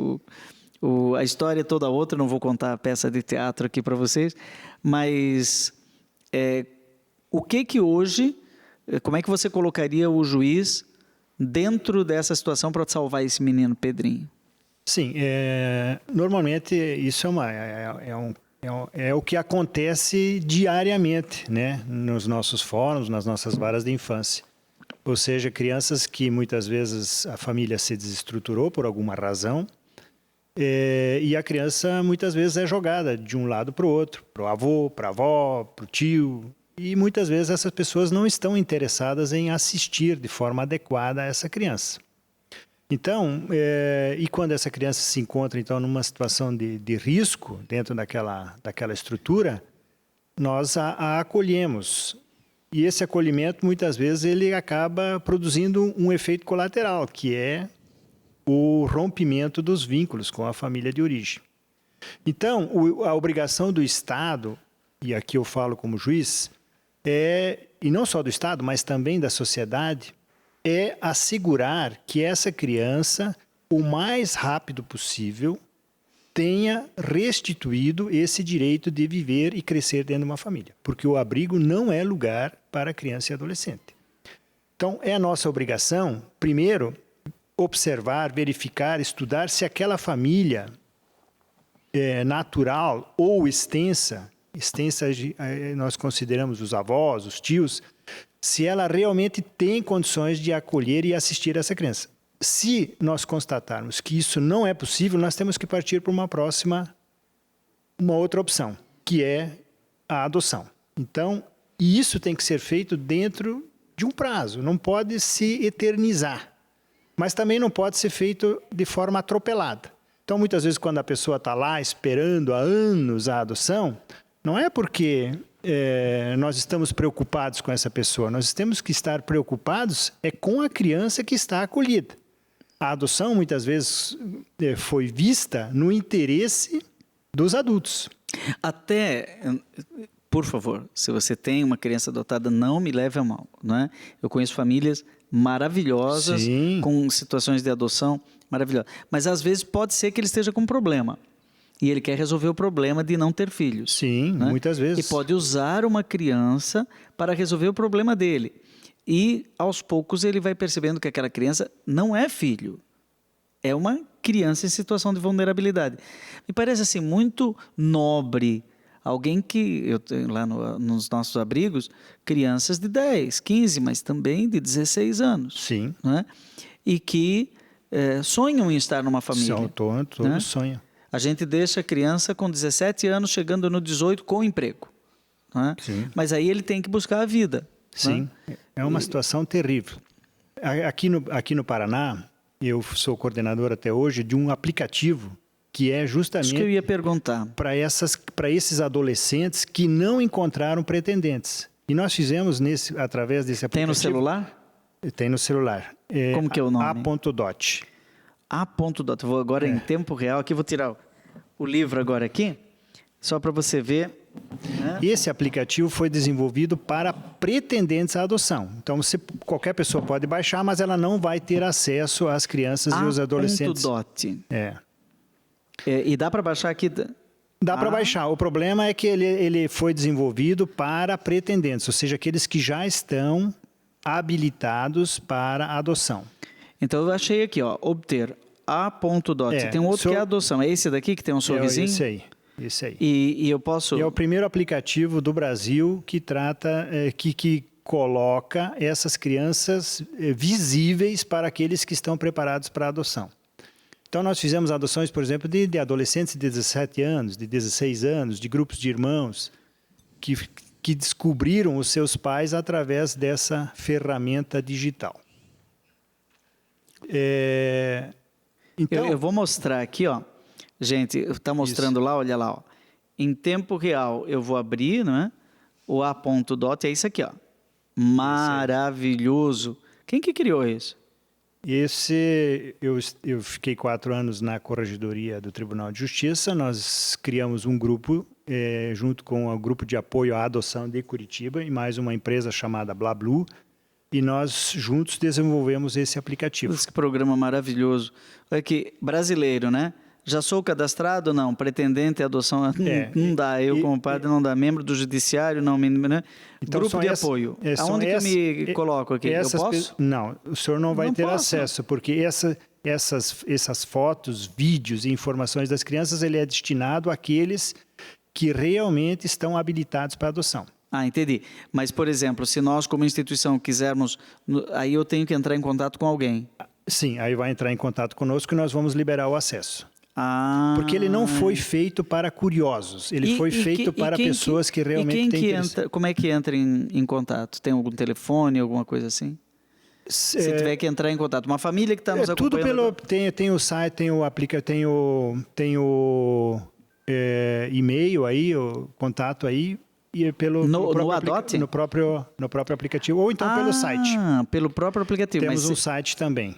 S1: A história é toda outra, não vou contar a peça de teatro aqui para vocês, mas o que hoje, como é que você colocaria o juiz dentro dessa situação para salvar esse menino Pedrinho?
S2: Sim, normalmente isso é o que acontece diariamente, né, nos nossos fóruns, nas nossas varas de infância. Ou seja, crianças que muitas vezes a família se desestruturou por alguma razão, e a criança muitas vezes é jogada de um lado para o outro, para o avô, para a avó, para o tio, e muitas vezes essas pessoas não estão interessadas em assistir de forma adequada a essa criança. Então, e quando essa criança se encontra, então, numa situação de risco dentro daquela estrutura, nós a acolhemos. E esse acolhimento, muitas vezes, ele acaba produzindo um efeito colateral, que é o rompimento dos vínculos com a família de origem. Então, a obrigação do Estado, e aqui eu falo como juiz, e não só do Estado, mas também da sociedade, é assegurar que essa criança, o mais rápido possível, tenha restituído esse direito de viver e crescer dentro de uma família. Porque o abrigo não é lugar para criança e adolescente. Então, é a nossa obrigação, primeiro, observar, verificar, estudar se aquela família natural ou extensa, nós consideramos os avós, os tios, se ela realmente tem condições de acolher e assistir essa criança. Se nós constatarmos que isso não é possível, nós temos que partir para uma outra opção, que é a adoção. Então, isso tem que ser feito dentro de um prazo, não pode se eternizar, mas também não pode ser feito de forma atropelada. Então, muitas vezes, quando a pessoa está lá esperando há anos a adoção, não é porque nós estamos preocupados com essa pessoa, nós temos que estar preocupados com a criança que está acolhida. A adoção, muitas vezes, foi vista no interesse dos adultos.
S1: Até, por favor, se você tem uma criança adotada, não me leve a mal, não é? Eu conheço famílias maravilhosas,
S2: Sim,
S1: com situações de adoção maravilhosas. Mas, às vezes, pode ser que ele esteja com um problema. E ele quer resolver o problema de não ter filhos.
S2: sim,
S1: né?
S2: muitas vezes.
S1: E pode usar uma criança para resolver o problema dele. E, aos poucos, ele vai percebendo que aquela criança não é filho. É uma criança em situação de vulnerabilidade. Me parece assim muito nobre. Alguém que, eu tenho lá nos nossos abrigos, crianças de 10, 15, mas também de 16 anos.
S2: Sim.
S1: Né? E que sonham em estar numa família.
S2: Todos
S1: né?
S2: sonham.
S1: A gente deixa a criança com 17 anos, chegando no 18 com emprego. Né?
S2: Sim.
S1: Mas aí ele tem que buscar a vida.
S2: Sim,
S1: né?
S2: é uma situação terrível. Aqui no Paraná, eu sou coordenador até hoje de um aplicativo que é
S1: Isso que eu
S2: justamente
S1: ia perguntar.
S2: para esses adolescentes que não encontraram pretendentes. E nós fizemos através desse
S1: Tem
S2: aplicativo.
S1: no celular?
S2: Tem no celular.
S1: Como que é o nome?
S2: A.dot.
S1: A.dot. Eu vou agora em tempo real. Aqui vou tirar o livro agora aqui, só para você ver. Né?
S2: Esse aplicativo foi desenvolvido para pretendentes à adoção. Então, qualquer pessoa pode baixar, mas ela não vai ter acesso às crianças e os adolescentes.
S1: A.dot.
S2: É.
S1: E dá para baixar aqui?
S2: Dá para baixar. O problema é que ele foi desenvolvido para pretendentes, ou seja, aqueles que já estão habilitados para a adoção.
S1: Então eu achei aqui, ó, obter A.dot. Tem um outro que é adoção. É esse daqui que tem um sorrisinho?
S2: Esse aí.
S1: E eu posso...
S2: E é o primeiro aplicativo do Brasil que trata, que coloca essas crianças visíveis para aqueles que estão preparados para a adoção. Então, nós fizemos adoções, por exemplo, de adolescentes de 17 anos, de 16 anos, de grupos de irmãos que descobriram os seus pais através dessa ferramenta digital. Então,
S1: eu vou mostrar aqui, ó. Gente, está mostrando lá, olha lá, ó. Em tempo real, eu vou abrir, não é? O A.dot é isso aqui, ó. Maravilhoso. Quem que criou isso?
S2: Eu fiquei 4 anos na Corregedoria do Tribunal de Justiça. Nós criamos um grupo, junto com o Grupo de Apoio à Adoção de Curitiba e mais uma empresa chamada BlaBlu, e nós juntos desenvolvemos esse aplicativo.
S1: Esse programa maravilhoso. Olha aqui, brasileiro, né? Já sou cadastrado? Não. Pretendente à adoção? Não dá. Eu, como padre, não dá. Membro do judiciário? Não. Né?
S2: Então,
S1: grupo de apoio. Aonde que eu me coloco aqui? Eu posso?
S2: Não, o senhor não vai ter
S1: posso.
S2: acesso, porque essas fotos, vídeos e informações das crianças, ele é destinado àqueles que realmente estão habilitados para adoção.
S1: Ah, entendi. Mas, por exemplo, se nós, como instituição, quisermos... Aí eu tenho que entrar em contato com alguém.
S2: Sim, aí vai entrar em contato conosco e nós vamos liberar o acesso.
S1: Ah.
S2: Porque ele não foi feito para curiosos, ele foi feito para pessoas que realmente têm interesse.
S1: Como é que entra em contato? Tem algum telefone, alguma coisa assim? Se tiver que entrar em contato. Uma família que está nos
S2: tudo
S1: acompanhando...
S2: tem o site, tem o aplicativo, tem o e-mail aí, o contato aí, e
S1: no Adote?
S2: no próprio aplicativo, ou então pelo site.
S1: Pelo próprio aplicativo.
S2: Temos um site também.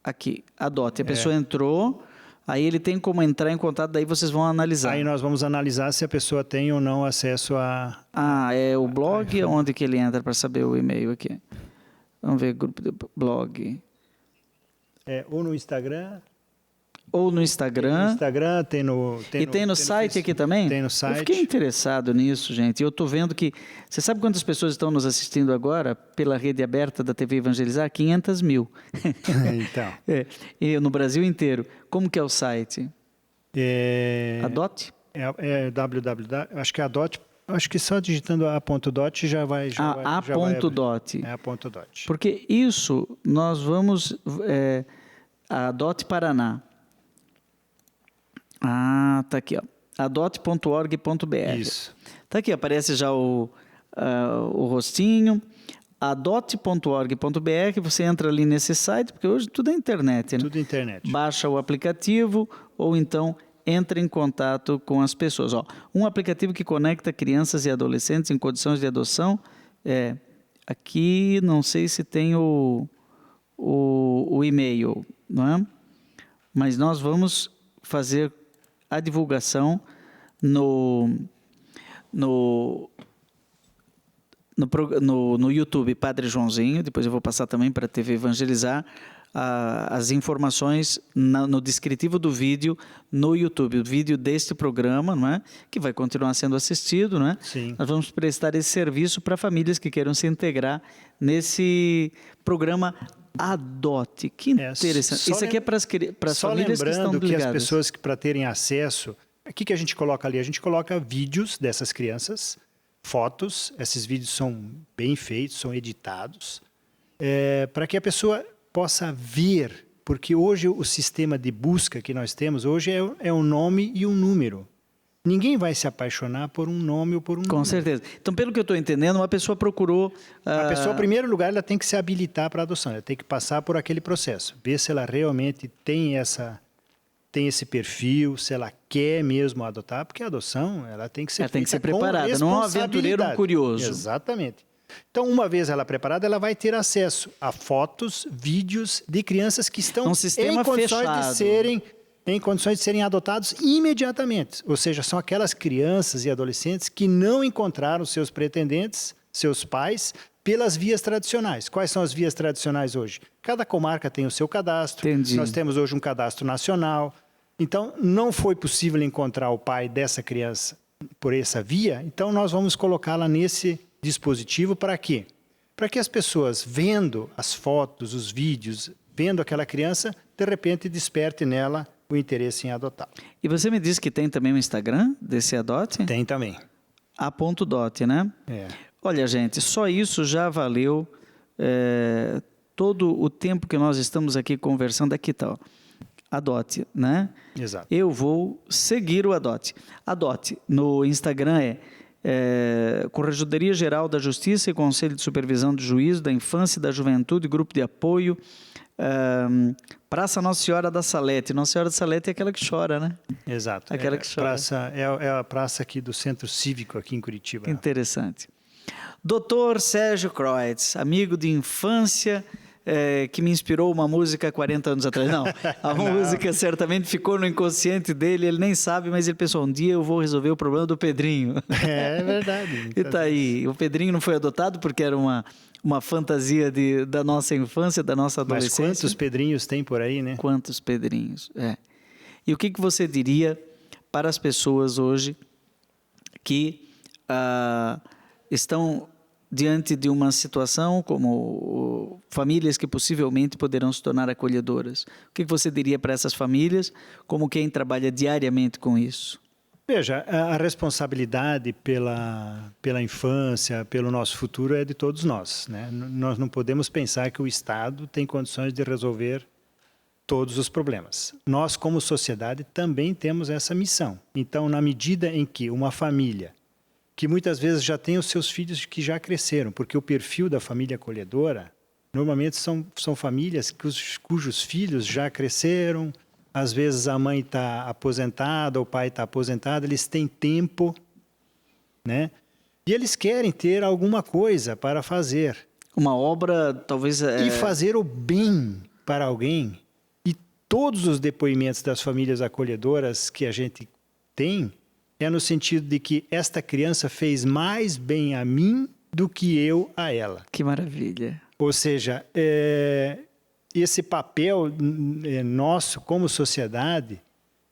S1: Aqui, Adote. A pessoa entrou, aí ele tem como entrar em contato, daí vocês vão analisar.
S2: Aí nós vamos analisar se a pessoa tem ou não acesso a...
S1: É o blog, onde que ele entra para saber o e-mail aqui? Vamos ver, grupo de blog.
S2: Ou no Instagram...
S1: Ou no Instagram.
S2: No Instagram, tem
S1: no site aqui também?
S2: Tem no site.
S1: Eu fiquei interessado nisso, gente. Eu estou vendo que... Você sabe quantas pessoas estão nos assistindo agora pela rede aberta da TV Evangelizar? 500 mil.
S2: Então.
S1: E no Brasil inteiro. Como que é o site? Adote?
S2: www. Acho que é Adote. Acho que só digitando a.dot já vai...
S1: a.dot.
S2: É a.dot.
S1: Porque isso nós vamos... a Adote Paraná. Tá aqui, ó. adote.org.br.
S2: Isso.
S1: Tá aqui, aparece já o rostinho. adote.org.br, você entra ali nesse site, porque hoje tudo é internet, né?
S2: Tudo é internet.
S1: Baixa o aplicativo ou então entra em contato com as pessoas. Um aplicativo que conecta crianças e adolescentes em condições de adoção. Aqui não sei se tem o e-mail, não é? Mas nós vamos fazer a divulgação no YouTube Padre Joãozinho. Depois eu vou passar também para a TV Evangelizar as informações no descritivo do vídeo no YouTube, o vídeo deste programa, não é? Que vai continuar sendo assistido, não é?
S2: Sim.
S1: Nós vamos prestar esse serviço para famílias que queiram se integrar nesse programa Adote. Que interessante. Isso aqui é para as famílias que estão ligadas. Só lembrando que
S2: as pessoas que para terem acesso, o que a gente coloca ali? A gente coloca vídeos dessas crianças, fotos, esses vídeos são bem feitos, são editados, para que a pessoa possa ver, porque hoje o sistema de busca que nós temos hoje é um nome e um número. Ninguém vai se apaixonar por um nome ou por um número.
S1: Com certeza. Então, pelo que eu estou entendendo, uma pessoa procurou...
S2: A pessoa, em primeiro lugar, ela tem que se habilitar para a adoção. Ela tem que passar por aquele processo. Ver se ela realmente tem esse perfil, se ela quer mesmo adotar. Porque a adoção, ela tem que ser
S1: tem que ser preparada, não é um aventureiro curioso.
S2: Exatamente. Então, uma vez ela preparada, ela vai ter acesso a fotos, vídeos de crianças que estão em condições de serem adotados imediatamente. Ou seja, são aquelas crianças e adolescentes que não encontraram seus pretendentes, seus pais, pelas vias tradicionais. Quais são as vias tradicionais hoje? Cada comarca tem o seu cadastro.
S1: Entendi.
S2: Nós temos hoje um cadastro nacional. Então, não foi possível encontrar o pai dessa criança por essa via, então nós vamos colocá-la nesse dispositivo para quê? Para que as pessoas, vendo as fotos, os vídeos, vendo aquela criança, de repente desperte nela o interesse em adotar.
S1: E você me disse que tem também um Instagram desse Adote?
S2: Tem também.
S1: A.dot, né? Olha, gente, só isso já valeu todo o tempo que nós estamos aqui conversando. Aqui tá, ó. Adote, né?
S2: Exato.
S1: Eu vou seguir o Adote. Adote no Instagram Corregedoria Geral da Justiça e Conselho de Supervisão do Juízo da Infância e da Juventude, Grupo de Apoio, Praça Nossa Senhora da Salete. Nossa Senhora da Salete é aquela que chora, né?
S2: Exato.
S1: Aquela que chora.
S2: É a praça aqui do Centro Cívico, aqui em Curitiba.
S1: Que interessante. Dr. Sérgio Kreutz, amigo de infância, que me inspirou uma música 40 anos atrás. Não, a música certamente ficou no inconsciente dele, ele nem sabe, mas ele pensou, um dia eu vou resolver o problema do Pedrinho.
S2: É verdade.
S1: E tá aí, o Pedrinho não foi adotado porque era uma fantasia da nossa infância, da nossa adolescência.
S2: Mas quantos Pedrinhos tem por aí, né?
S1: Quantos Pedrinhos, E o que você diria para as pessoas hoje que estão diante de uma situação como famílias que possivelmente poderão se tornar acolhedoras? O que você diria para essas famílias, como quem trabalha diariamente com isso?
S2: Veja, a responsabilidade pela infância, pelo nosso futuro é de todos nós, né? Nós não podemos pensar que o Estado tem condições de resolver todos os problemas. Nós, como sociedade, também temos essa missão. Então, na medida em que uma família que muitas vezes já tem os seus filhos que já cresceram, porque o perfil da família acolhedora Normalmente são famílias cujos filhos já cresceram, às vezes a mãe está aposentada, o pai está aposentado, eles têm tempo, né? E eles querem ter alguma coisa para fazer.
S1: Uma obra, talvez...
S2: E fazer o bem para alguém. E todos os depoimentos das famílias acolhedoras que a gente tem é no sentido de que esta criança fez mais bem a mim do que eu a ela.
S1: Que maravilha.
S2: Ou seja, esse papel nosso como sociedade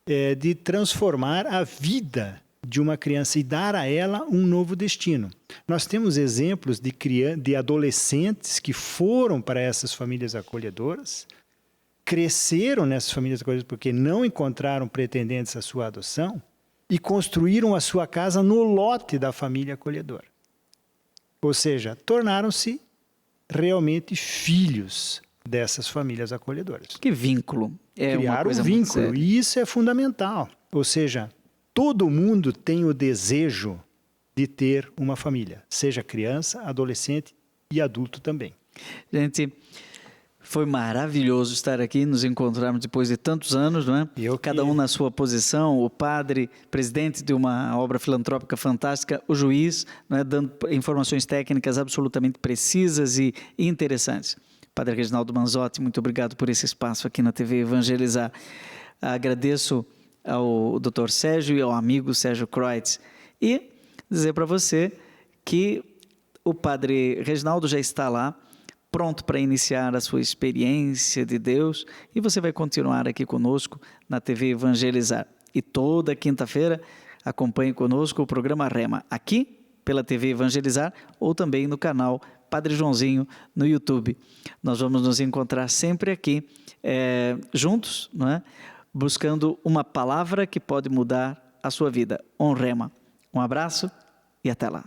S2: é de transformar a vida de uma criança e dar a ela um novo destino. Nós temos exemplos de adolescentes que foram para essas famílias acolhedoras, cresceram nessas famílias acolhedoras porque não encontraram pretendentes à sua adoção e construíram a sua casa no lote da família acolhedora. Ou seja, tornaram-se realmente filhos dessas famílias acolhedoras.
S1: Que vínculo.
S2: Criar um vínculo, e isso é fundamental. Ou seja, todo mundo tem o desejo de ter uma família, seja criança, adolescente e adulto também.
S1: Gente, foi maravilhoso estar aqui, nos encontrarmos depois de tantos anos, não é? Cada um na sua posição, o padre, presidente de uma obra filantrópica fantástica, o juiz, não é? Dando informações técnicas absolutamente precisas e interessantes. Padre Reginaldo Manzotti, muito obrigado por esse espaço aqui na TV Evangelizar. Agradeço ao Dr. Sérgio e ao amigo Sérgio Kreutz. E dizer para você que o Padre Reginaldo já está lá, pronto para iniciar a sua experiência de Deus, e você vai continuar aqui conosco na TV Evangelizar. E toda quinta-feira acompanhe conosco o programa Rema, aqui pela TV Evangelizar ou também no canal Padre Joãozinho no YouTube. Nós vamos nos encontrar sempre aqui juntos, não é? Buscando uma palavra que pode mudar a sua vida. Rema. Um abraço e até lá.